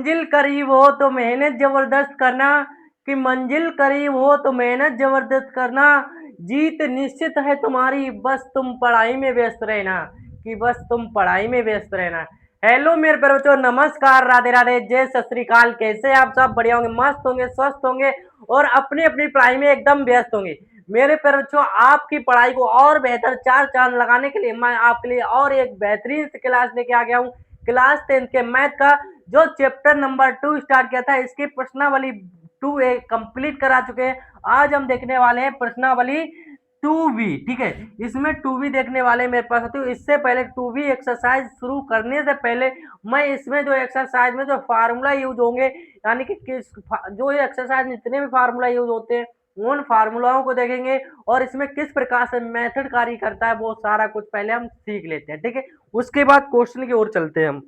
मंजिल करीब हो तो मेहनत जबरदस्त करना, कि मंजिल करीब हो तो मेहनत जबरदस्त करना, जीत निश्चित है तुम्हारी, बस तुम पढ़ाई में व्यस्त रहना, कि बस तुम पढ़ाई में व्यस्त रहना। हेलो मेरे प्यारे बच्चों, नमस्कार, राधे राधे, जय सत श्री अकाल। कैसे हैं आप सब? बढ़िया होंगे, मस्त होंगे, स्वस्थ होंगे और अपनी अपनी पढ़ाई में एकदम व्यस्त होंगे। मेरे प्यारे बच्चों, आपकी पढ़ाई को और बेहतर चार चांद लगाने के लिए मैं आपके लिए और एक बेहतरीन क्लास लेके आ गया हूँ। क्लास 10th के मैथ का जो चैप्टर नंबर 2 स्टार्ट किया था, इसकी प्रश्नावली 2A कंप्लीट करा चुके हैं। आज हम देखने वाले हैं प्रश्नावली 2B। ठीक है, इसमें 2B देखने वाले मेरे पास होती है। इससे पहले 2B एक्सरसाइज शुरू करने से पहले मैं इसमें जो एक्सरसाइज में जो फार्मूला यूज होंगे, यानी कि किस जो ये एक्सरसाइज में जितने भी फार्मूला यूज होते हैं उन फार्मूलाओं को देखेंगे और इसमें किस प्रकार से मेथड कार्य करता है वो सारा कुछ पहले हम सीख लेते हैं। ठीक है, उसके बाद क्वेश्चन की ओर चलते हैं हम।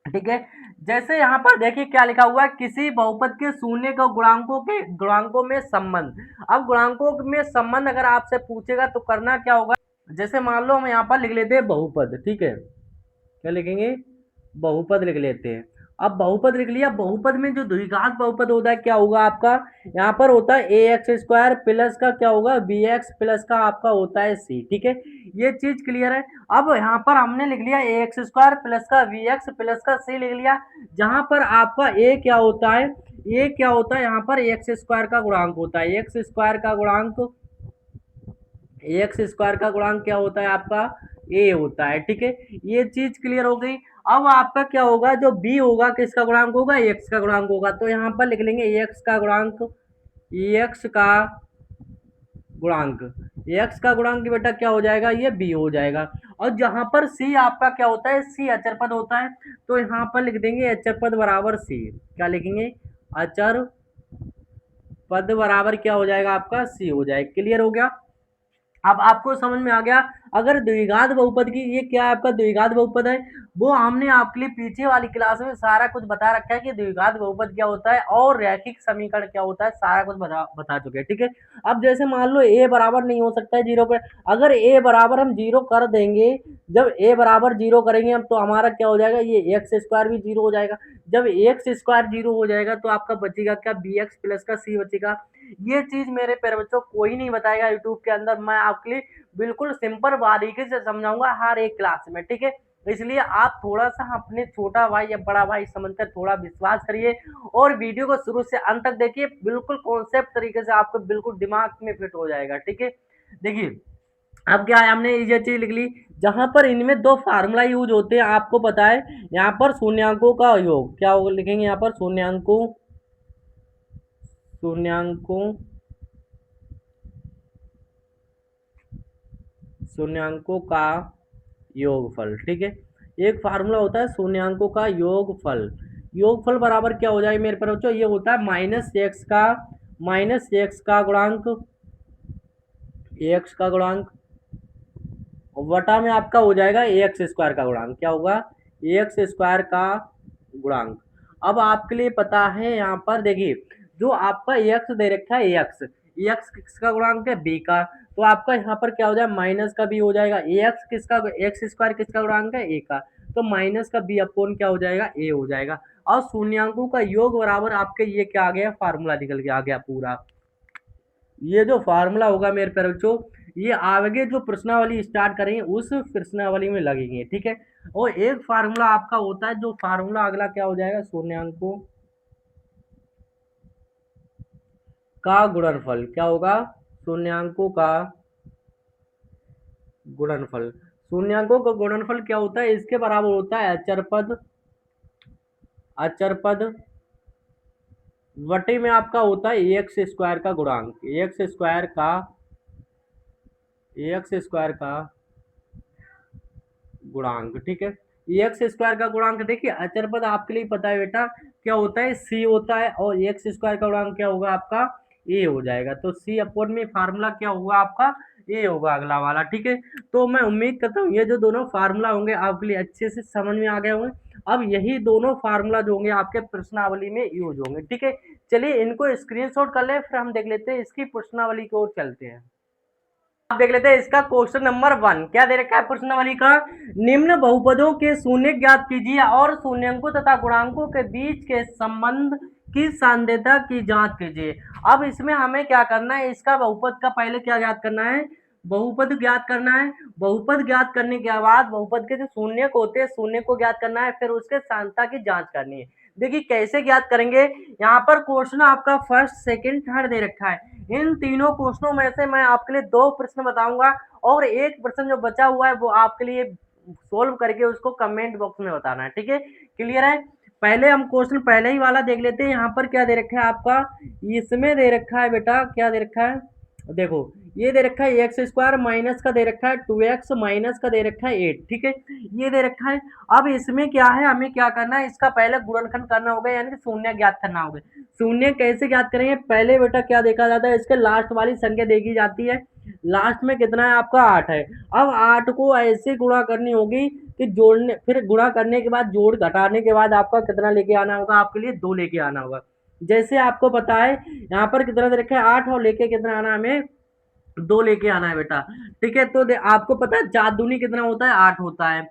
ठीक है, जैसे यहाँ पर देखिए क्या लिखा हुआ है, किसी बहुपद के शून्य को गुणांकों में संबंध। अब गुणांकों में संबंध अगर आपसे पूछेगा तो करना क्या होगा, जैसे मान लो हम यहाँ पर लिख लेते हैं बहुपद। ठीक है, क्या लिखेंगे? बहुपद लिख लेते हैं। अब बहुपद लिख लिया, बहुपद में जो द्विघात बहुपद होता है क्या होगा आपका, यहाँ पर होता है ए एक्स स्क्वायर प्लस का क्या होगा, बी एक्स प्लस का आपका होता है सी। ठीक है, ये चीज क्लियर है। अब यहाँ पर हमने लिख लिया ए एक्स स्क्वायर प्लस का बी एक्स प्लस का सी लिख लिया। जहां पर आपका ए क्या होता है, ए क्या होता है, यहाँ पर एक्स स्क्वायर का गुणांक होता है, एक्स स्क्वायर का गुणांक, एक्स स्क्वायर का गुणांक क्या होता है आपका, ए होता है। ठीक है, ये चीज क्लियर हो गई। अब आपका क्या होगा, जो बी होगा किसका गुणांक होगा, एक्स का गुणांक होगा। तो यहाँ पर लिख लेंगे एक्स का गुणांक, एक्स का गुणांक, एक्स का गुणांक बेटा क्या हो जाएगा, ये बी हो जाएगा। और जहां पर सी आपका क्या होता है, सी अचर पद होता है, तो यहाँ पर लिख देंगे अचर पद बराबर सी। क्या लिखेंगे, अचर पद बराबर क्या हो जाएगा आपका, सी हो जाएगा। क्लियर हो गया? अब आपको समझ में आ गया। अगर द्विघात बहुपद की, ये क्या है आपका द्विघात बहुपद है, वो हमने आपके लिए पीछे वाली क्लास में सारा कुछ बता रखा है कि द्विघात बहुपद क्या होता है और रैखिक समीकरण क्या होता है, सारा कुछ बता चुके हैं। ठीक है, अब जैसे मान लो ए बराबर नहीं हो सकता है जीरो पे, अगर ए बराबर हम जीरो कर देंगे, जब ए बराबर जीरो करेंगे हम, तो हमारा क्या हो जाएगा, ये एक्स स्क्वायर भी जीरो हो जाएगा। जब एक्स स्क्वायर जीरो हो जाएगा तो आपका बचेगा क्या, बी एक्स प्लस का सी बचेगा। ये चीज मेरे प्यारे बच्चों कोई नहीं बताएगा यूट्यूब के अंदर, मैं आपके लिए बिल्कुल सिंपल बारीकी से समझाऊंगा हर एक क्लास में। ठीक है, इसलिए आप थोड़ा सा अपने छोटा भाई या बड़ा भाई समझकर थोड़ा विश्वास करिए और वीडियो को शुरू से अंत तक देखिए, बिल्कुल कॉन्सेप्ट तरीके से आपको बिल्कुल दिमाग में फिट हो जाएगा। ठीक है, देखिए अब क्या है, हमने ये चीज लिख ली, जहां पर इनमें दो फार्मूला यूज होते हैं आपको पता है, यहाँ पर शून्यांकों का योग क्या होगा, लिखेंगे यहाँ पर शून्यांकों शून्यांकों का योगफल। ठीक है, एक फार्मूला होता है शून्यांकों का योगफल। योगफल बराबर क्या हो जाएगा मेरे पर बच्चों, ये होता है माइनस एक्स का गुणांक, एक्स का गुणांक वटा में आपका हो जाएगा एक्स स्क्वायर का गुणांक, क्या होगा, एक्स स्क्वायर का गुणांक। अब आपके लिए पता है यहाँ पर देखिए, जो आपका एक्स दे रखा है, एक्स एक्स किसका गुणांक है, बी का, तो आपका यहाँ पर क्या हो जाएगा, माइनस का बी हो जाएगा। एक्स किसका, एक्स स्क्वायर किसका गुणांक है, ए का, तो माइनस का बी अपोन क्या हो जाएगा, ए हो जाएगा। और शून्यांकों का योग बराबर आपके ये क्या आ गया, फार्मूला निकल के आ गया पूरा। ये जो फार्मूला होगा मेरे प्यारे बच्चों, ये आगे जो प्रश्नावली स्टार्ट करेंगे उस प्रश्नावली में लगेंगे। ठीक है, और एक फार्मूला आपका होता है, जो फार्मूला अगला क्या हो जाएगा, शून्यांकों का गुणनफल, क्या होगा, शून्यांकों का गुणनफल। शून्यांकों का गुणनफल क्या होता है, इसके बराबर होता है अचर पद वटे में आपका होता है एक्स स्क्वायर का गुणांक, एक्स स्क्वायर का गुणांक। ठीक है, एक्स स्क्वायर का गुणांक देखिए, अचर पद आपके लिए पता है बेटा क्या होता है, सी होता है, और एक्स स्क्वायर का गुणांक क्या होगा आपका, ए हो जाएगा। तो सी अपॉन में फार्मूला क्या होगा आपका, ए होगा अगला वाला। ठीक है, तो मैं उम्मीद करता हूँ ये जो दोनों फार्मूला होंगे आपके लिए अच्छे से समझ में आ गए होंगे। अब यही दोनों फार्मूला जो होंगे आपके प्रश्नावली में यूज होंगे। ठीक है, चलिए इनको स्क्रीनशॉट कर ले, फिर हम देख लेते हैं इसकी प्रश्नावली की ओर चलते हैं। आप देख लेते हैं इसका क्वेश्चन नंबर 1 क्या दे रखा है प्रश्न नंबर 1 का। निम्न बहुपदों के शून्य ज्ञात कीजिए और शून्यंकों तथा गुणांकों के बीच के संबंध की सांद्रता की जांच कीजिए। अब इसमें हमें क्या करना है, इसका बहुपद का पहले क्या ज्ञात करना है, बहुपद ज्ञात करना है। बहुपद ज्ञात करने के बाद बहुपद के जो शून्य होते हैं शून्य को ज्ञात करना है, फिर उसके सांद्रता की जांच करनी है। देखिए कैसे ज्ञात करेंगे, यहाँ पर क्वेश्चन आपका फर्स्ट सेकंड थर्ड दे रखा है। इन तीनों क्वेश्चनों में से मैं आपके लिए 2 प्रश्न बताऊंगा और एक प्रश्न जो बचा हुआ है वो आपके लिए सोल्व करके उसको कमेंट बॉक्स में बताना है। ठीक है, क्लियर है। पहले हम क्वेश्चन पहले ही वाला देख लेते हैं। यहाँ पर क्या दे रखा है आपका, इसमें दे रखा है बेटा, क्या दे रखा है, देखो ये दे रखा है एक्स स्क्वायर माइनस का दे रखा है 2x माइनस का दे रखा है 8। ठीक है, ये दे रखा है। अब इसमें क्या है, हमें क्या करना है, इसका पहले गुणनखंड करना होगा यानी कि शून्य ज्ञात करना होगा। शून्य कैसे ज्ञात करेंगे, पहले बेटा क्या देखा जाता है, इसके लास्ट वाली संख्या देखी जाती है। लास्ट में कितना है आपका 8 है। अब 8 को ऐसे गुणा करनी होगी कि जोड़ने, फिर गुणा करने के बाद जोड़ घटाने के बाद आपका कितना लेके आना होगा, आपके लिए 2 लेके आना होगा। जैसे आपको पता है यहाँ पर कितना दे रखा है 8 और लेके कितना आना है, हमें 2 लेके आना है बेटा। ठीक है, तो आपको पता है 4 दूनी कितना होता है 8 होता है।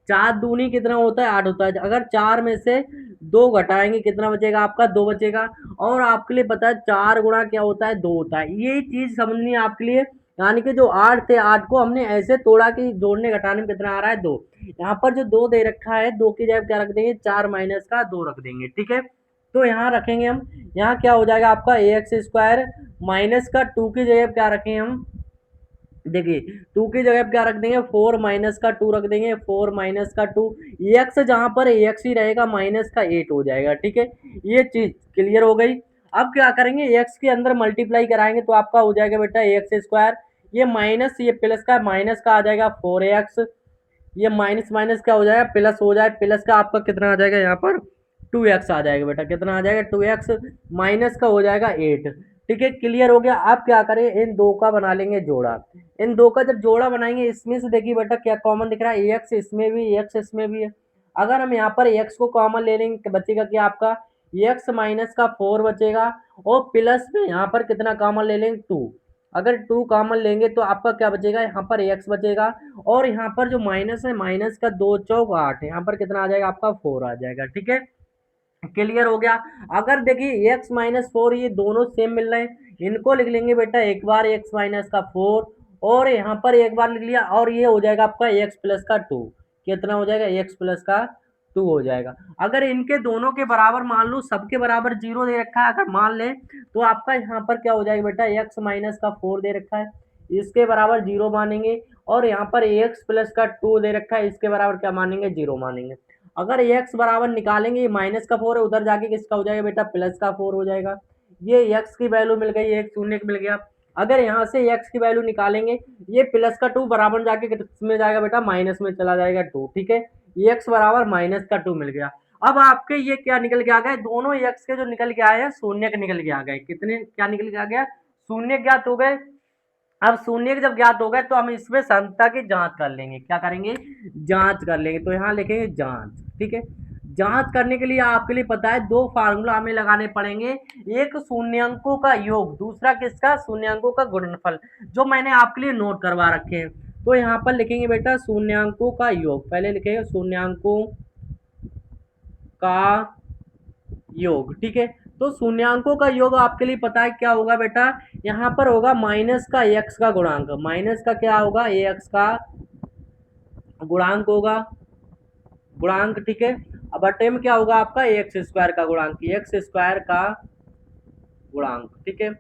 4 दूनी कितना होता है 8 होता है। अगर 4 में से 2 घटाएंगे कितना बचेगा आपका, 2 बचेगा। और आपके लिए पता है 4 गुणा क्या होता है 2 होता है। ये चीज समझनी है आपके लिए, यानी कि जो 8 थे 8 को हमने ऐसे तोड़ा कि जोड़ने घटाने में कितना आ रहा है 2। यहाँ पर जो 2 दे रखा है 2 की जगह क्या रख देंगे 4 माइनस का 2 रख देंगे। ठीक है, तो यहाँ रखेंगे हम, यहाँ क्या हो जाएगा आपका एक्स स्क्वायर माइनस का 2 की जगह क्या रखें हम, देखिए 2 की जगह क्या रख देंगे 4 माइनस का 2 रख देंगे, 4 माइनस का 2। एक्स जहां पर एक्स ही रहेगा माइनस का 8 हो जाएगा। ठीक है, ये चीज क्लियर हो गई। अब क्या करेंगे, एक्स के अंदर मल्टीप्लाई कराएंगे तो आपका हो जाएगा बेटा एक्स स्क्वायर, ये माइनस ये प्लस का माइनस का आ जाएगा 4x, ये माइनस माइनस क्या हो जाएगा प्लस हो जाए, प्लस का आपका कितना आ जाएगा यहाँ पर 2x आ जाएगा बेटा, कितना आ जाएगा 2x, माइनस का हो जाएगा 8। ठीक है, क्लियर हो गया। आप क्या करें, इन दो का बना लेंगे जोड़ा। इन दो का जब जोड़ा बनाएंगे इसमें से देखिए बेटा क्या कॉमन दिख रहा है, एक्स इसमें भी एक्स इसमें भी है। अगर हम यहाँ पर एक्स को कॉमन ले लेंगे तो बचेगा क्या आपका एक्स माइनस का 4 बचेगा, और प्लस में यहाँ पर कितना कॉमन ले लेंगे 2। अगर 2 कॉमन लेंगे तो आपका क्या बचेगा, यहाँ पर एक्स बचेगा। और यहाँ पर जो माइनस है माइनस का 2 चौक 8 है, यहाँ पर कितना आ जाएगा आपका 4 आ जाएगा। ठीक है, क्लियर हो गया। अगर देखिए एक्स माइनस 4 ये दोनों सेम मिल रहे हैं, इनको लिख लेंगे बेटा एक बार एक्स माइनस का 4, और यहाँ पर एक बार लिख लिया, और ये हो जाएगा आपका एक्स प्लस का 2। कितना हो जाएगा एक्स प्लस का 2 हो जाएगा। अगर इनके दोनों के बराबर मान लो, सबके बराबर 0 दे रखा है अगर मान ले, तो आपका यहाँ पर क्या हो जाएगा बेटा एक्स माइनस का 4 दे रखा है, इसके बराबर 0 मानेंगे। और यहाँ पर एक्स प्लस का 2 दे रखा है, इसके बराबर क्या मानेंगे 0 मानेंगे। अगर एक्स बराबर निकालेंगे, माइनस का 4 है उधर जाके किसका हो जाएगा बेटा प्लस का 4 हो जाएगा। ये एक्स की वैल्यू मिल गई, एक शून्य मिल गया। अगर यहाँ से एक्स की वैल्यू निकालेंगे, ये प्लस का 2 बराबर जाके किसमें जाएगा बेटा माइनस में चला जाएगा 2। ठीक है, एक्स बराबर माइनस का 2 मिल गया। अब आपके ये क्या निकल के आ गए, दोनों एक्स के जो निकल के आए हैं शून्य के निकल के आ गए। कितने क्या निकल के आ गया, शून्य ज्ञात हो गए। अब शून्य जब ज्ञात हो गए तो हम इसमें संख्या की जांच कर लेंगे। क्या करेंगे, जांच कर लेंगे। तो यहाँ लिखेंगे जांच। ठीक है, जांच करने के लिए आपके लिए पता है 2 फार्मूला हमें लगाने पड़ेंगे, एक शून्यंकों का योग, दूसरा किसका शून्यंकों का गुणनफल, जो मैंने आपके लिए नोट करवा रखे हैं। तो यहाँ पर लिखेंगे बेटा शून्यंकों का योग, पहले लिखेंगे शून्यंकों का योग। ठीक है, तो शून्यंकों का योग आपके लिए पता है क्या होगा बेटा, यहाँ पर होगा माइनस का एक्स का गुणांक, माइनस का क्या होगा एक्स का गुणांक होगा, गुणांक। ठीक है, अब बटे में क्या होगा आपका एक्स स्क्वायर का गुणांक, एक्स स्क्वायर का गुणांक। ठीक है,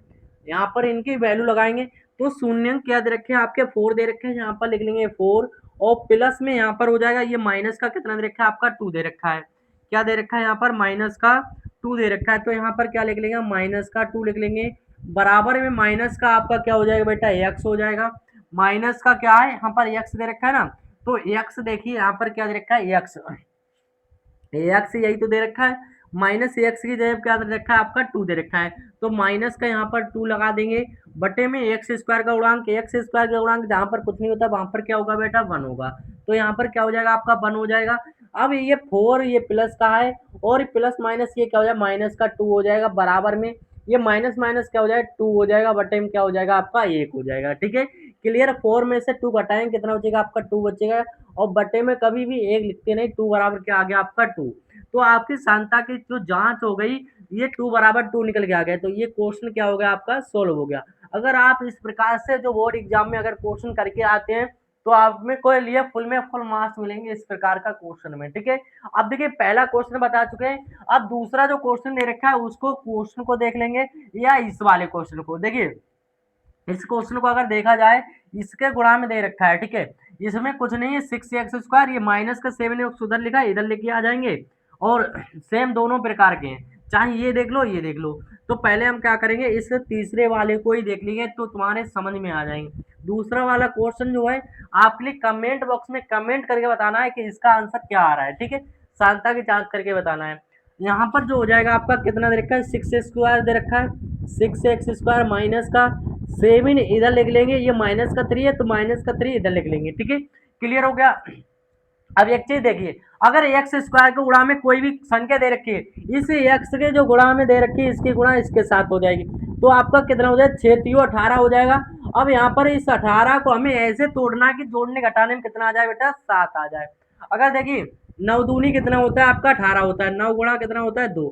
यहाँ पर इनकी वैल्यू लगाएंगे तो शून्य क्या दे रखे हैं आपके 4 दे रखे हैं, यहाँ पर लिख लेंगे 4, और प्लस में यहाँ पर हो जाएगा ये माइनस का कितना दे रखा है आपका 2 दे रखा है, क्या दे रखा है यहाँ पर माइनस का 2 दे रखा है। तो यहाँ पर क्या लिख लेंगे माइनस का 2 लिख लेंगे, बराबर में माइनस का आपका क्या हो जाएगा बेटा एक्स हो जाएगा। माइनस का क्या है यहाँ पर एक्स दे रखा है ना, तो एक्स देखिए यहाँ पर क्या दे रखा है एक्स, एक्स यही तो दे रखा है, माइनस एक्स की जगह क्या दे रखा है आपका 2 दे रखा है, तो माइनस का यहाँ पर 2 लगा देंगे, बटे में एक्स स्क्वायर का गुणांक, एक्स स्क्वायर का गुणांक जहाँ पर कुछ नहीं होता वहां पर क्या होगा बेटा 1 होगा, तो यहाँ पर क्या हो जाएगा आपका 1 हो जाएगा। अब ये 4 ये प्लस का है, और प्लस माइनस ये क्या हो जाएगा माइनस का 2 हो जाएगा, बराबर में ये माइनस माइनस क्या हो जाएगा 2 हो जाएगा, बटे में क्या हो जाएगा आपका 1 हो जाएगा। ठीक है, क्लियर, 4 में से 2 घटाएंगे कितना बचेगा आपका 2 बचेगा, और बटे में कभी भी 1 लिखते नहीं, 2 बराबर क्या आ गया आपका 2। तो आपकी सांता की जो जांच हो गई, ये 2 बराबर 2 निकल के आ गया, तो ये क्वेश्चन क्या हो गया आपका सोल्व हो गया। अगर आप इस प्रकार से जो बोर्ड एग्जाम में अगर क्वेश्चन करके आते हैं तो आप में को लिए फुल में फुल मार्क्स मिलेंगे इस प्रकार का क्वेश्चन में, ठीक है। अब देखिए पहला क्वेश्चन बता चुके हैं, अब दूसरा जो क्वेश्चन दे रखा है उसको क्वेश्चन को देख लेंगे, या इस वाले क्वेश्चन को देखिए। इस क्वेश्चन को अगर देखा जाए, इसके गुणा में दे रखा है, ठीक है। इसमें कुछ नहीं है, 6x², ये माइनस का 7x उधर लिखा है, इधर लेके आ जाएंगे, और सेम दोनों प्रकार के हैं, चाहे ये देख लो ये देख लो। तो पहले हम क्या करेंगे, इस तीसरे वाले को ही देख लेंगे तो तुम्हारे समझ में आ जाएंगे। दूसरा वाला क्वेश्चन जो है, आपके लिए कमेंट बॉक्स में कमेंट करके बताना है कि इसका आंसर क्या आ रहा है, ठीक है। सांता की जांच करके बताना है। यहाँ पर जो हो जाएगा आपका कितना दे रखा है, 6x² दे रखा है, 6x² माइनस का 7 इधर लिख लेंगे, ये माइनस का 3 है तो माइनस का 3 इधर लिख लेंगे, ठीक है। क्लियर हो गया। अब एक चीज देखिए, अगर x² के गुणा में कोई भी संख्या दे रखी है, इस x के जो गुणा में दे रखी है इसकी गुणा इसके साथ हो जाएगी, तो आपका कितना हो जाएगा, 6×3=18 हो जाएगा। अब यहाँ पर इस 18 को हमें ऐसे तोड़ना है कि जोड़ने घटाने में कितना आ जाए बेटा, 7 आ जाए। अगर देखिए 9×2 कितना होता है आपका 18 होता है, 9 गुणा कितना होता है 2,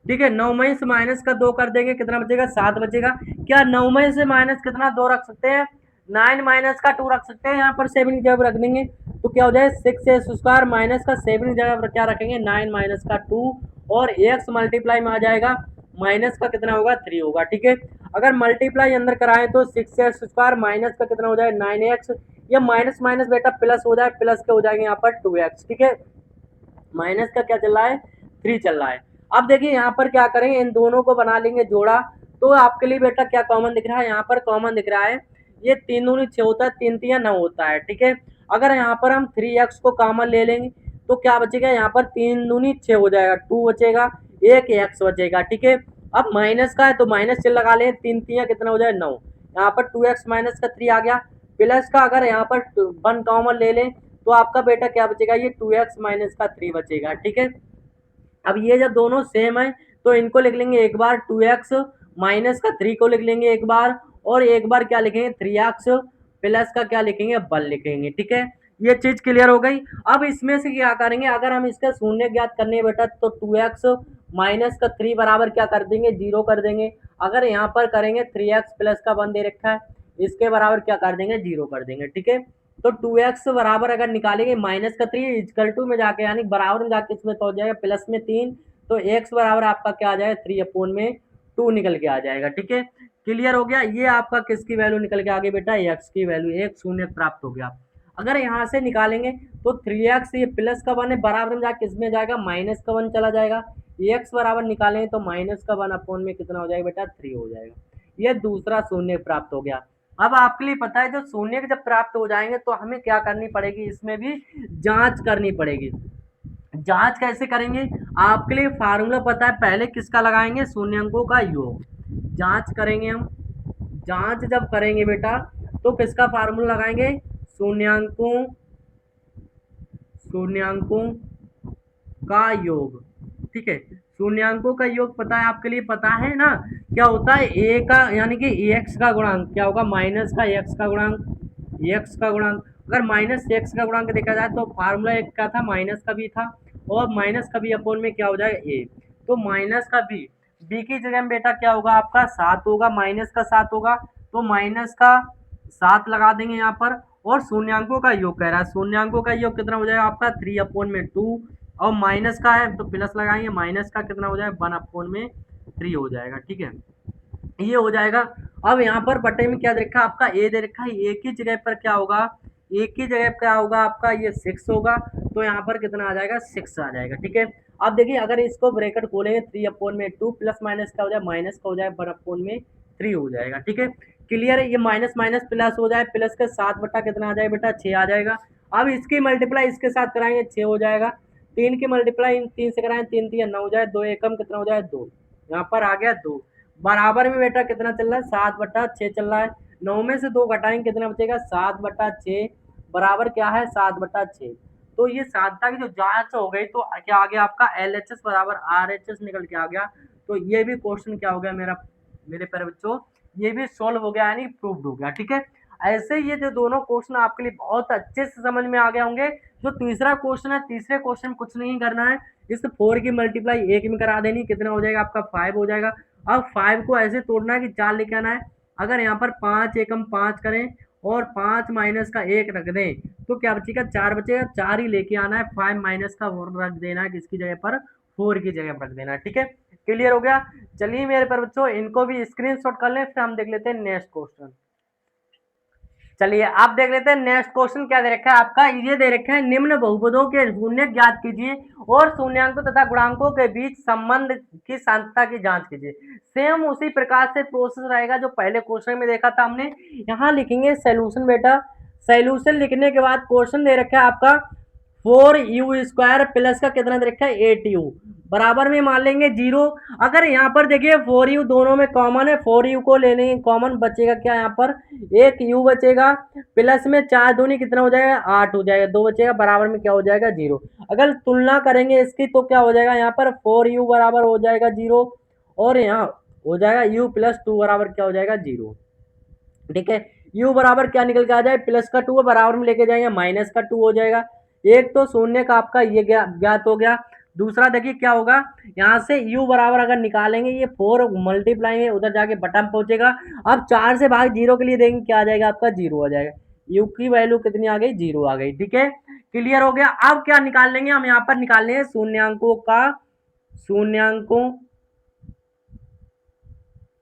ठीक है। 9 में से माइनस का 2 कर देंगे कितना बचेगा, 7 बचेगा। क्या 9 में से माइनस कितना 2 रख सकते हैं, 9 माइनस का 2 रख सकते हैं, यहाँ पर 7 की जगह रख देंगे, तो क्या हो जाए 6x² माइनस का 7 की जगह पर क्या रखेंगे, 9 माइनस का 2, और x मल्टीप्लाई में आ जाएगा, माइनस का कितना होगा 3 होगा, ठीक है। अगर मल्टीप्लाई अंदर कराएं तो 6x² माइनस का कितना हो जाए 9x, ये माइनस माइनस बेटा प्लस हो जाए, प्लस के हो जाएंगे यहाँ पर 2x, ठीक है। माइनस का क्या चल रहा है 3 चल रहा है। अब देखिए यहाँ पर क्या करेंगे, इन दोनों को बना लेंगे जोड़ा, तो आपके लिए बेटा क्या कॉमन दिख रहा है, यहाँ पर कॉमन दिख रहा है, ये 3 दूनी 6 होता है, 3 3 9 होता है, ठीक है। अगर यहाँ पर हम 3x को कॉमन ले लेंगे तो क्या बचेगा, यहाँ पर 3 दूनी 6 हो जाएगा, 2 बचेगा, एक x बचेगा, ठीक है। अब माइनस का है तो माइनस चिन्ह लगा लें, 3 3 कितना हो जाए 9, यहाँ पर 2x माइनस का 3 आ गया। प्लस का अगर यहाँ पर 1 कॉमन ले लें तो आपका बेटा क्या बचेगा, ये 2x माइनस का 3 बचेगा, ठीक है। अब ये जब दोनों सेम है तो इनको लिख लेंगे एक बार 2x माइनस का 3 को लिख लेंगे एक बार, और एक बार क्या लिखेंगे 3x प्लस का क्या लिखेंगे 1 लिखेंगे, ठीक है। ये चीज क्लियर हो गई। अब इसमें से क्या करेंगे, अगर हम इसका शून्य ज्ञात करने हैं बेटा तो 2x माइनस का 3 बराबर क्या कर देंगे 0 कर देंगे। अगर यहाँ पर करेंगे 3x प्लस का 1 दे रखा है, इसके बराबर क्या कर देंगे 0 कर देंगे, ठीक है। तो 2x बराबर अगर निकालेंगे माइनस का 3 इक्वल टू में जाके यानी बराबर में जाके इसमें तो हो जाएगा प्लस में 3, तो x बराबर आपका क्या आ जाएगा 3/2 निकल के आ जाएगा, ठीक है। क्लियर हो गया। ये आपका किसकी वैल्यू निकल के आ गई बेटा, x की वैल्यू, एक शून्य प्राप्त हो गया। अगर यहाँ से निकालेंगे तो 3x ये प्लस का 1 है, बराबर में जाके किसमें जाएगा माइनस का 1 चला जाएगा, x बराबर निकालेंगे तो माइनस का 1 में कितना हो जाएगा बेटा 3 हो जाएगा। ये दूसरा शून्य प्राप्त हो गया। अब आपके लिए पता है जो शून्य जब प्राप्त हो जाएंगे तो हमें क्या करनी पड़ेगी, इसमें भी जांच करनी पड़ेगी। जांच कैसे करेंगे, आपके लिए फार्मूला पता है, पहले किसका लगाएंगे शून्यंकों का योग। जांच करेंगे हम, जांच जब करेंगे बेटा तो किसका फार्मूला लगाएंगे, शून्यंकों शून्यंकों का योग, ठीक है। शून्यंकों का योग पता है, आपके लिए पता है ना, क्या होता है ए का यानी कि एक्स का गुणांक क्या होगा, माइनस का एक्स का गुणांक, एक्स का गुणांक। अगर माइनस एक्स का गुणांक देखा जाए तो फार्मूला एक का था माइनस का बी था, और माइनस का बी अपोन में क्या हो जाएगा ए, तो माइनस का बी, बी की जगह में बेटा क्या होगा आपका 7 होगा, माइनस का 7 होगा, तो माइनस का 7 लगा देंगे यहाँ पर। और शून्यंकों का योग कह रहा है, शून्यंकों का योग कितना हो जाएगा आपका 3/2, और माइनस का है तो प्लस लगाएंगे, माइनस का कितना हो जाएगा 1/3 हो जाएगा, ठीक है। ये हो जाएगा। अब यहाँ पर बटे में क्या दे रखा है आपका ए दे रखा है, एक ही जगह पर क्या होगा, एक ही जगह पर क्या होगा आपका ये 6 होगा, तो यहाँ पर कितना आ जाएगा 6 आ जाएगा, ठीक है। अब देखिए अगर इसको ब्रैकेट खोलेंगे 3/2 प्लस माइनस का हो जाए माइनस का हो जाए 1/3 हो जाएगा, ठीक है। क्लियर है, ये माइनस माइनस प्लस हो जाए, प्लस के 7 बटा कितना आ जाए बेटा 6 आ जाएगा। अब इसकी मल्टीप्लाई इसके साथ कराएंगे 6 हो जाएगा, 3 की मल्टीप्लाई 3 से कराएं 3 3 9 हो जाए, 2 एकम कितना हो जाए 2, यहाँ पर आ गया 2, बराबर में बेटा कितना चल रहा है 7/6 चल रहा है। 9 में से 2 घटाएंगे कितना बचेगा 7/6, बराबर क्या है 7/6। तो ये साधना की जो जांच हो गई तो क्या आ गया आपका LHS बराबर RHS निकल के आ गया। तो ये भी क्वेश्चन क्या हो गया मेरा, मेरे प्यारे बच्चों, ये भी सोल्व हो गया यानी प्रूव्ड हो गया, ठीक है। ऐसे ये जो दोनों क्वेश्चन आपके लिए बहुत अच्छे से समझ में आ गए होंगे। जो तीसरा क्वेश्चन है, तीसरे क्वेश्चन में कुछ नहीं करना है, इस 4 की मल्टीप्लाई 1 में करा देनी, कितना हो जाएगा आपका 5 हो जाएगा। अब 5 को ऐसे तोड़ना है कि 4 लेके आना है। अगर यहाँ पर 5 एकम 5 करें और 5 माइनस का 1 रख दें तो क्या बचेगा, 4 बचेगा। 4 ही लेके आना है, 5 माइनस का 1 रख देना है, किसकी जगह पर, 4 की जगह पर रख देना है। ठीक है, क्लियर हो गया। चलिए मेरे पर बच्चों इनको भी स्क्रीनशॉट कर लें, फिर हम देख लेते हैं नेक्स्ट क्वेश्चन। चलिए आप देख लेते हैं नेक्स्ट क्वेश्चन क्या दे रखा है आपका। ये दे रखा है, निम्न बहुपदों के शून्यक ज्ञात कीजिए और शून्यांकों तथा गुणांकों के बीच संबंध की सांख्यता की जांच कीजिए। सेम उसी प्रकार से प्रोसेस रहेगा जो पहले क्वेश्चन में देखा था हमने। यहाँ लिखेंगे सोल्यूशन बेटा। सोल्यूशन लिखने के बाद क्वेश्चन दे रखा है आपका 4u² प्लस का कितना दे रखा है 8u, बराबर में मान लेंगे 0। अगर यहाँ पर देखिए 4u दोनों में कॉमन है, 4u को ले लेंगे कॉमन, बचेगा क्या यहाँ पर, एक u बचेगा, प्लस में 4 दूनी कितना हो जाएगा 8 हो जाएगा, 2 बचेगा, बराबर में क्या हो जाएगा 0। अगर तुलना करेंगे इसकी तो क्या हो जाएगा, यहाँ पर 4u बराबर हो जाएगा 0 और यहाँ हो जाएगा u प्लस 2 बराबर क्या हो जाएगा 0। ठीक है, u बराबर क्या निकल के आ जाए, प्लस का 2 बराबर में लेके जाएंगे माइनस का 2 हो जाएगा। एक तो शून्य का आपका ये ज्ञात हो गया। दूसरा देखिए क्या होगा, यहाँ से u बराबर अगर निकालेंगे, ये 4 मल्टीप्लाई में उधर जाके बटन पहुंचेगा। अब 4 से भाग 0 के लिए देंगे, क्या आ जाएगा आपका 0 आ जाएगा। u की वैल्यू कितनी आ गई, 0 आ गई। ठीक है, क्लियर हो गया। अब क्या निकाल लेंगे हम, यहाँ पर निकाल लेंगे शून्यांकों का, शून्यांकों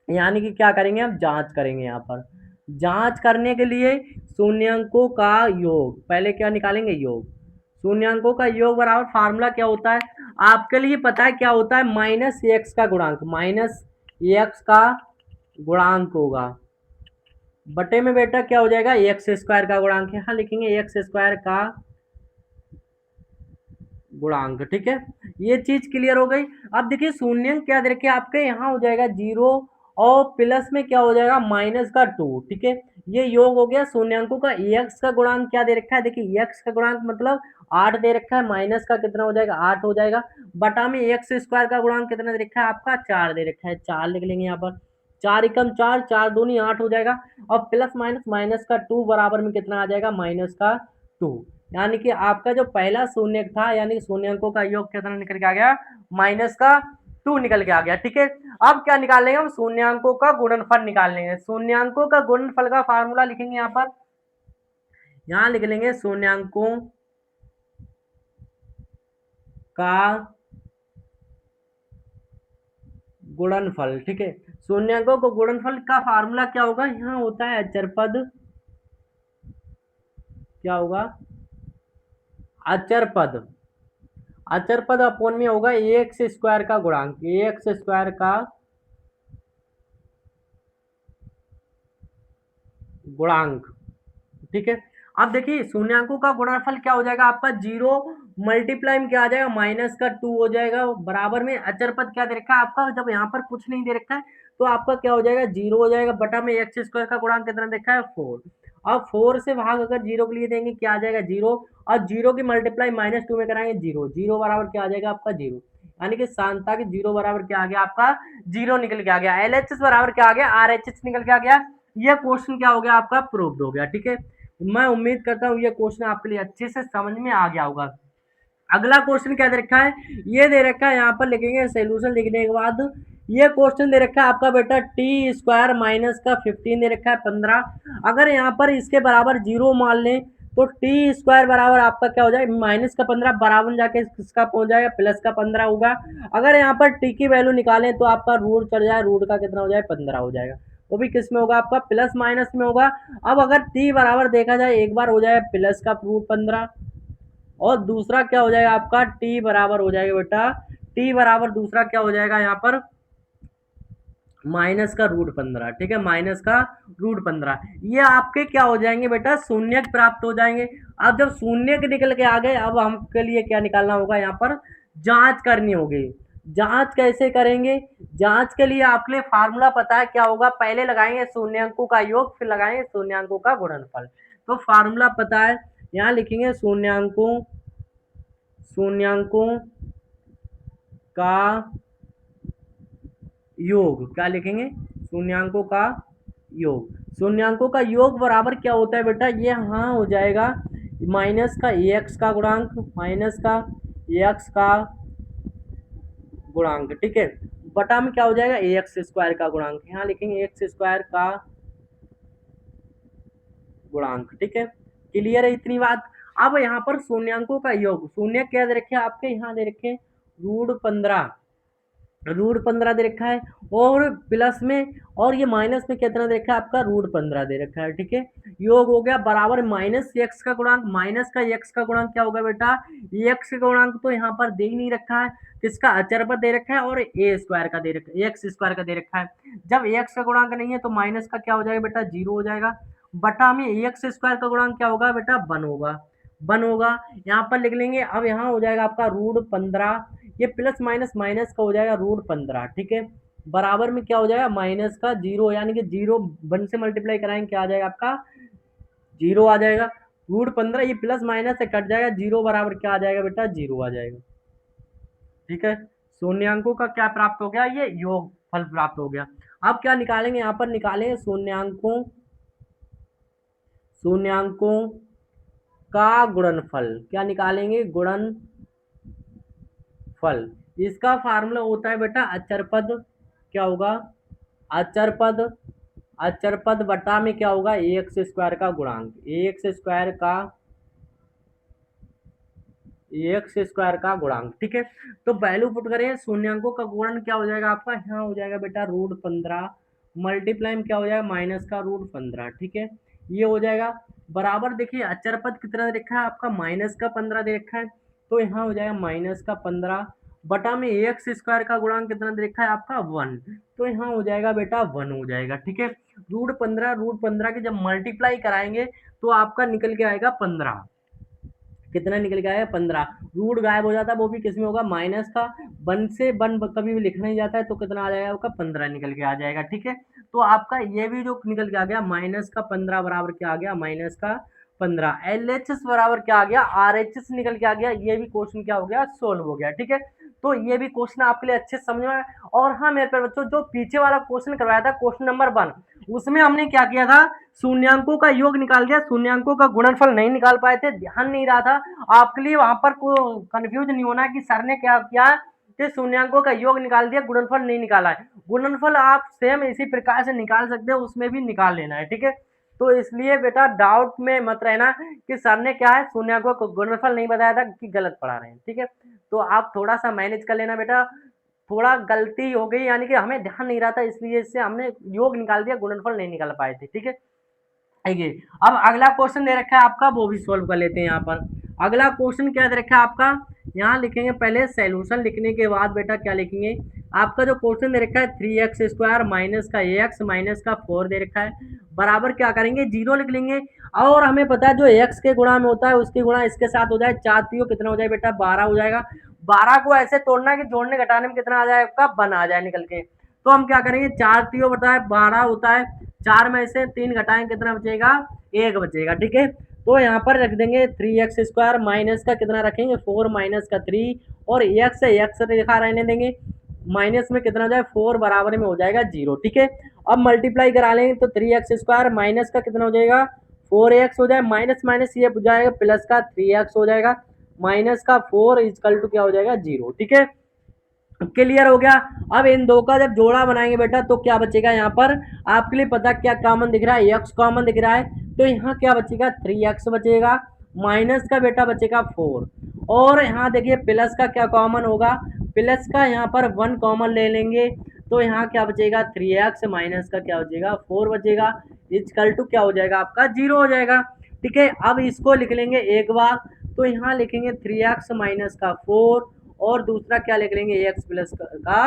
यानी कि क्या करेंगे हम, जांच करेंगे। यहाँ पर जांच करने के लिए शून्यांकों का योग, पहले क्या निकालेंगे, योग। शून्यांकों का योग बराबर फार्मूला क्या होता है, आपके लिए पता है क्या होता है, माइनस एक्स का गुणांक, माइनस एक्स का गुणांक होगा बटे में बेटा क्या हो जाएगा, x² का गुणांक। यहाँ लिखेंगे x² का गुणांक। ठीक है, ये चीज क्लियर हो गई। अब देखिए शून्य क्या दे रखे आपके, यहाँ हो जाएगा 0 और प्लस में क्या हो जाएगा माइनस का 2। ठीक है, ये योग हो गया शून्यांकों का। x का गुणांक क्या दे रखा है, देखिए x का गुणांक मतलब 8 दे रखा है, माइनस का कितना हो जाएगा 8 हो जाएगा, बटा में x² का गुणांक कितना दे रखा है आपका 4 दे रखा है, 4 लिख लेंगे यहाँ पर। 4 एकम 4, 4 दूनी 8 हो जाएगा और प्लस माइनस माइनस का 2 बराबर में कितना आ जाएगा, माइनस का 2। यानी कि आपका जो पहला शून्य था, यानी शून्यंकों का योग कितना निकल के आ गया, माइनस का 2 निकल के आ गया। ठीक है, अब क्या निकाल लेंगे हम, शून्यांकों का गुणनफल निकाल लेंगे। शून्यांकों का गुणनफल का फार्मूला लिखेंगे यहाँ पर, यहाँ लिख लेंगे शून्यांकों का गुणनफल। ठीक है, शून्यांकों को गुणनफल का फार्मूला क्या होगा, यहाँ होता है अचर पद, क्या होगा, अचर पद। अचर पद अपोन में होगा x² का गुणांक, x² का गुणांक। ठीक है, अब देखिए शून्यांकों का गुणनफल क्या हो जाएगा आपका, 0 मल्टीप्लाई में क्या आ जाएगा, माइनस का 2 हो जाएगा, बराबर में अचर पद क्या दे रखा है आपका, जब यहाँ पर कुछ नहीं दे रखा है तो आपका क्या हो जाएगा 0 हो जाएगा, बटा में x² का गुणांक कितना देखा है 4। अब 4 से भाग अगर 0 के लिए देंगे क्या आ जाएगा 0, और 0 की मल्टीप्लाई -2 में कराएंगे 0, 0 बराबर क्या आ जाएगा आपका 0। यानी कि सांता के 0 बराबर क्या आ गया आपका 0 निकल के आ गया। LHS बराबर क्या आ गया, RHS निकल के आ गया। यह क्वेश्चन क्या हो गया आपका, प्रूव्ड हो गया। ठीक है, मैं उम्मीद करता हूँ ये क्वेश्चन आपके लिए अच्छे से समझ में आ गया होगा। अगला क्वेश्चन क्या दे रखा है, ये दे रखा है, यहाँ पर लिखेंगे सोल्यूशन लिखने के बाद ये क्वेश्चन दे रखा है आपका बेटा t² माइनस का 15 दे रखा है 15। अगर यहाँ पर इसके बराबर 0 मान लें तो t² बराबर आपका क्या हो जाएगा, माइनस का 15 बराबर जाके किसका पहुंच जाएगा, प्लस का 15 होगा। अगर यहाँ पर t की वैल्यू निकालें तो आपका रूट चढ़ जाए, रूट का कितना हो जाए 15 हो जाएगा, वो भी किस में होगा आपका प्लस माइनस में होगा। अब अगर t बराबर देखा जाए, एक बार हो जाए प्लस का रूट 15 और दूसरा क्या हो जाएगा आपका t बराबर हो जाएगा बेटा, t बराबर दूसरा क्या हो जाएगा यहाँ पर माइनस का रूट 15। ठीक है, माइनस का रूट 15, ये आपके क्या हो जाएंगे बेटा, शून्य प्राप्त हो जाएंगे। अब जब शून्य के निकल के आ गए, अब हमके लिए क्या निकालना होगा, यहाँ पर जांच करनी होगी। जांच कैसे करेंगे, जांच के लिए आपके लिए फार्मूला पता है क्या होगा, पहले लगाएंगे शून्यांकों का योग, फिर लगाएंगे शून्यांकों का गुणनफल। तो फार्मूला पता है, यहाँ लिखेंगे शून्यांकों, शून्यांकों का योग, क्या लिखेंगे, शून्यांकों का योग। शून्यांकों का योग बराबर क्या होता है बेटा, ये हाँ हो जाएगा माइनस का एक्स का गुणांक, माइनस का एक्स का गुणांक, ठीक है, बटा में क्या हो जाएगा एक्स स्क्वायर का गुणांक, यहाँ लिखेंगे एक्स स्क्वायर का गुणांक, ठीक है। क्लियर है इतनी बात। अब यहाँ पर शून्यांकों का योग, शून्य क्या दे रखे आपके यहाँ दे रखे √15, √15 दे रखा है, और प्लस में और ये माइनस में कितना दे रखा है आपका √15 दे रखा है, ठीक है। योग हो गया बराबर माइनस एक्स का गुणांक, माइनस का एक्स का गुणांक क्या होगा बेटा, एक्स का गुणांक तो यहाँ पर दे ही नहीं रखा है, किसका अचरपद दे रखा है, और ए स्क्वायर का दे रखा है, एक्स स्क्वायर का दे रखा है। जब एक्स का गुणांक नहीं है तो माइनस का क्या हो जाएगा बेटा, जीरो हो जाएगा, बटा में एक्स स्क्वायर का गुणांक क्या होगा बेटा, वन होगा, वन होगा। यहाँ पर लिख लेंगे, अब यहाँ हो जाएगा आपका √15, ये प्लस माइनस माइनस का हो जाएगा √15, ठीक है, बराबर में क्या हो जाएगा माइनस का जीरो, यानी कि जीरो वन से मल्टीप्लाई कराएंगे क्या आ जाएगा आपका, जीरो आ जाएगा। √15 ये प्लस माइनस से कट जाएगा, जीरो बराबर क्या आ जाएगा बेटा, जीरो आ जाएगा, ठीक है। शून्यांकों का क्या प्राप्त हो गया, ये योग फल प्राप्त हो गया। अब क्या निकालेंगे, यहाँ पर निकालेंगे शून्यांकों, शून्यांकों का गुणनफल, क्या निकालेंगे, गुणनफल। इसका फार्मूला होता है बेटा अचर पद, क्या होगा, अचर पद, अचर पद बटा में क्या होगा एक्स स्क्वायर का गुणांक, एक्स स्क्वायर का, एक्स स्क्वायर का गुणांक, ठीक है। तो वैल्यू पुट करें, शून्यांकों का गुणन क्या हो जाएगा आपका, यहाँ हो जाएगा बेटा √15, मल्टीप्लाई में क्या हो जाएगा माइनस का √15, ठीक है, ये हो जाएगा बराबर। देखिए अचर पद कितना दे रखा है आपका, माइनस का 15 दे रखा है, तो यहाँ हो जाएगा माइनस का 15 बटा में एक्स स्क्वायर का गुणांक कितना दे रखा है आपका 1, तो यहाँ हो जाएगा बेटा 1 हो जाएगा, ठीक है। √15 की जब मल्टीप्लाई कराएंगे तो आपका निकल के आएगा 15, कितना निकल के आएगा 15, रूट गायब हो जाता है, वो भी किसमें होगा माइनस का, वन से वन कभी भी लिखा नहीं जाता है, तो कितना आ जाएगा आपका 15 निकल के आ जाएगा, ठीक है। तो आपका ये भी जो निकल के आ गया माइनस का 15 बराबर क्या आ गया, माइनस का 15, LHS बराबर क्या आ गया, RHS निकल के आ गया। ये भी क्वेश्चन क्या हो गया, सोल्व हो गया, ठीक है। तो ये भी क्वेश्चन आपके लिए अच्छे से समझ में आया। और हाँ मेरे प्यारे बच्चों, जो पीछे वाला क्वेश्चन करवाया था क्वेश्चन नंबर 1, उसमें हमने क्या किया था, शून्यांकों का योग निकाल दिया, शून्यांकों का गुणनफल नहीं निकाल पाए थे, ध्यान नहीं रहा था आपके लिए, वहां पर को कंफ्यूज नहीं होना कि सर ने क्या किया कि शून्यांकों का योग निकाल दिया, गुणनफल नहीं निकाला है। गुणनफल आप सेम इसी प्रकार से निकाल सकते हो, उसमें भी निकाल लेना है, ठीक है। तो इसलिए बेटा डाउट में मत रहना कि सर ने क्या है शून्यांकों का गुणनफल नहीं बताया था कि गलत पढ़ा रहे हैं, ठीक है। तो आप थोड़ा सा मैनेज कर लेना बेटा, थोड़ा गलती हो गई, यानी कि हमें ध्यान नहीं रहा था, इसलिए इससे हमने योग निकाल दिया, गुणनफल नहीं निकाल पाए थे, ठीक है। आइए अब अगला क्वेश्चन दे रखा है आपका, वो भी सॉल्व कर लेते हैं। यहाँ पर अगला क्वेश्चन क्या दे रखा है आपका, यहाँ लिखेंगे पहले सॉल्यूशन लिखने के बाद बेटा क्या लिखेंगे, आपका जो क्वेश्चन दे रखा है 3x² माइनस का x माइनस का 4 दे रखा है, बराबर क्या करेंगे जीरो लिख लेंगे। और हमें पता है जो x के गुणा में होता है उसके गुणा इसके साथ हो जाए, 4 तीयो कितना हो जाए बेटा 12 हो जाएगा। 12 को ऐसे तोड़ना है कि जोड़ने घटाने में कितना आ जाए आपका 1 आ जाए निकल के। तो हम क्या करेंगे, 4 तीयो होता है 12 होता है, 4 में से 3 घटाएंगे कितना बचेगा, 1 बचेगा, ठीक है। तो यहाँ पर रख देंगे 3x² माइनस का कितना रखेंगे 4 माइनस का 3, और x लिखा रहने देंगे, माइनस में कितना हो जाए 4 बराबर में हो जाएगा 0, ठीक है। अब मल्टीप्लाई करा लेंगे तो 3x² माइनस का कितना हो जाएगा 4x हो जाए, माइनस माइनस ये हो जाएगा प्लस का 3x हो जाएगा, माइनस का 4 इक्वल टू क्या हो जाएगा 0, ठीक है। क्लियर हो गया। अब इन दो का जब जोड़ा बनाएंगे बेटा तो क्या बचेगा, यहाँ पर आपके लिए पता क्या कॉमन दिख रहा है, x कॉमन दिख रहा है, तो यहाँ क्या बचेगा 3x बचेगा, माइनस का बेटा बचेगा 4, और यहाँ देखिए प्लस का क्या कॉमन होगा, प्लस का यहाँ पर 1 कॉमन ले लेंगे, तो यहाँ क्या बचेगा 3x माइनस का क्या बचेगा 4 बचेगा, इक्वल टू क्या हो जाएगा आपका 0 हो जाएगा, ठीक है। अब इसको लिख लेंगे एक बार, तो यहाँ लिखेंगे 3x माइनस का 4, और दूसरा क्या लिख लेंगे एक्स प्लस का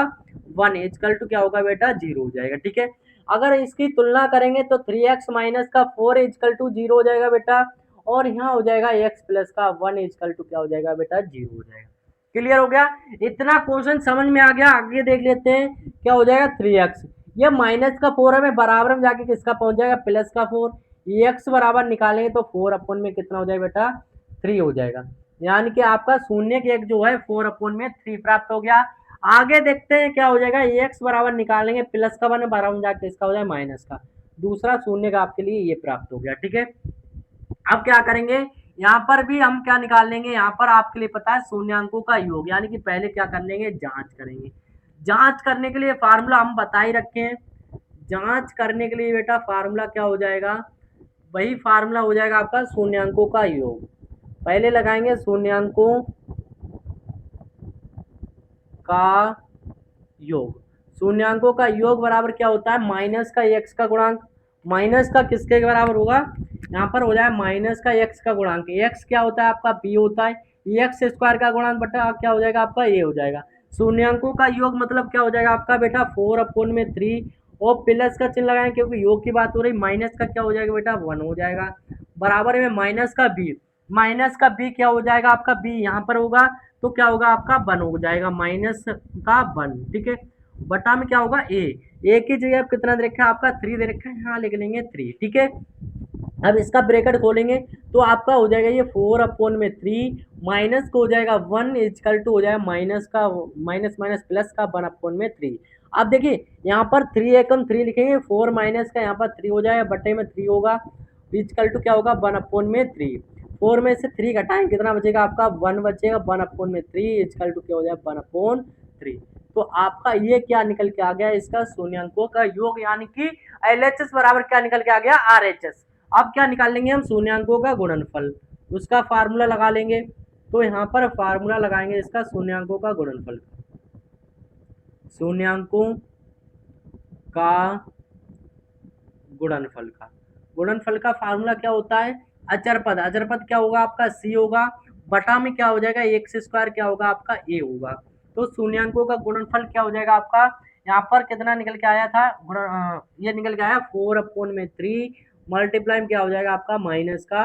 1 इक्वल टू क्या होगा बेटा 0 हो जाएगा, ठीक है। अगर इसकी तुलना करेंगे तो 3x माइनस का 4 इक्वल टू 0 हो जाएगा बेटा, और यहाँ हो जाएगा x प्लस का 1 इक्वल टू क्या हो जाएगा बेटा 0 हो जाएगा। क्लियर हो गया, इतना क्वेश्चन समझ में आ गया। आगे देख लेते हैं क्या हो जाएगा 3x, ये माइनस का 4 हमें बराबर में जाके किसका पहुंच जाएगा प्लस का 4, x बराबर निकालेंगे तो 4 अपन में कितना हो जाएगा बेटा 3 हो जाएगा, यानी कि आपका शून्य के एक जो है 4/3 प्राप्त हो गया। आगे देखते हैं क्या हो जाएगा, एक्स बराबर निकालेंगे प्लस का 1 बराबर में जाके इसका हो जाए माइनस का, दूसरा शून्य का आपके लिए ये प्राप्त हो गया। ठीक है, अब क्या करेंगे, यहाँ पर भी हम क्या निकाल लेंगे, यहाँ पर आपके लिए पता है शून्यांकों का योग, यानी कि पहले क्या कर लेंगे, जांच करेंगे। जांच करने के लिए फार्मूला हम बता ही रखे हैं। जांच करने के लिए बेटा फार्मूला क्या हो जाएगा, वही फार्मूला हो जाएगा आपका शून्यांकों का योग। पहले लगाएंगे शून्यांकों का योग। शून्यांकों का योग बराबर क्या होता है, माइनस का एक्स का गुणांक। माइनस का किसके बराबर होगा, यहाँ पर हो जाए माइनस का एक्स का गुणांक। एक्स क्या होता है आपका, बी होता है। एक्स स्क्वायर का गुणांक बटा क्या हो जाएगा आपका, ए हो जाएगा। शून्यांकों का योग मतलब क्या हो जाएगा आपका बेटा 4/3 और प्लस का चिन्ह लगाएं क्योंकि योग की बात हो रही। माइनस का क्या हो जाएगा बेटा 1 हो जाएगा, बराबर में माइनस का बी। माइनस का बी क्या हो जाएगा आपका, बी यहाँ पर होगा तो क्या होगा आपका 1 हो जाएगा, माइनस का 1। ठीक है, बटा में क्या होगा ए। ए की जगह आप कितना दे रखा है आपका 3 दे रखा है, यहाँ लिख लेंगे 3। ठीक है, अब इसका ब्रैकेट खोलेंगे तो आपका हो जाएगा ये 4/3 माइनस को हो जाएगा 1 इजकल टू हो जाएगा माइनस का माइनस माइनस प्लस का 1/3। अब देखिए यहाँ पर 3 एकम 3 लिखेंगे, 4 माइनस का यहाँ पर 3 हो जाएगा, बटे में 3 होगा, इजकल टू क्या होगा 1/3। 4 में से 3 घटाएं कितना बचेगा आपका 1 बचेगा, 1/3 इजकल टू क्या हो जाएगा 1/3। तो आपका ये क्या निकल के आ गया, इसका शून्यांकों का योग, यानी कि LHS बराबर क्या निकल के आ गया, RHS। अब क्या निकाल लेंगे हम, शून्यांकों का गुणनफल, उसका फार्मूला लगा लेंगे। तो यहाँ पर फार्मूला लगाएंगे इसका शून्यांकों का गुणनफल। शून्यांकों का गुणनफल का फार्मूला क्या होता है, अचर पद। अचर पद क्या होगा आपका सी होगा, बटा में क्या हो जाएगा एक्स स्क्वायर क्या होगा आपका ए होगा। तो शून्यांकों का गुणनफल क्या हो जाएगा आपका, यहाँ पर कितना निकल के आया था ये निकल के आया 4/3 मल्टीप्लाई में क्या हो जाएगा आपका माइनस का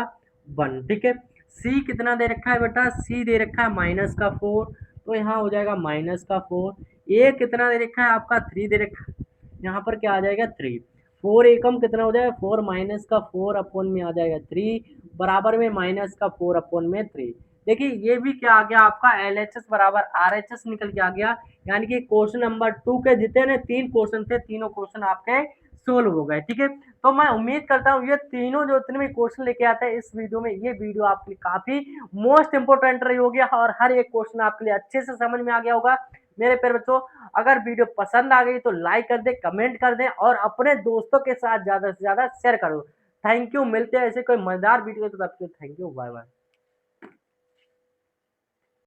1। ठीक है, सी कितना दे रखा है बेटा, सी दे रखा है -4, तो यहाँ हो जाएगा -4। ए कितना दे रखा है आपका 3 दे रखा है, यहाँ पर क्या आ जाएगा 3। 4 एकम कितना हो जाएगा 4 माइनस का 4 अपॉन में आ जाएगा 3, बराबर में माइनस का 4 अपॉन में 3। देखिए ये भी क्या आ गया आपका LHS बराबर RHS निकल के आ गया, यानी कि क्वेश्चन नंबर 2 के जितने 3 क्वेश्चन थे, तीनों क्वेश्चन आपके सोल्व हो गए। ठीक है, तो मैं उम्मीद करता हूँ ये तीनों जो इतने भी क्वेश्चन लेके आते हैं इस वीडियो में, ये वीडियो आपके लिए काफी मोस्ट इंपोर्टेंट रही होगी और हर एक क्वेश्चन आपके लिए अच्छे से समझ में आ गया होगा। मेरे प्यारे बच्चों, अगर वीडियो पसंद आ गई तो लाइक कर दें, कमेंट कर दें और अपने दोस्तों के साथ ज्यादा से ज्यादा शेयर करो। थैंक यू, मिलते हैं ऐसे कोई मजेदार वीडियो, तो तब तक थैंक यू, बाय बाय।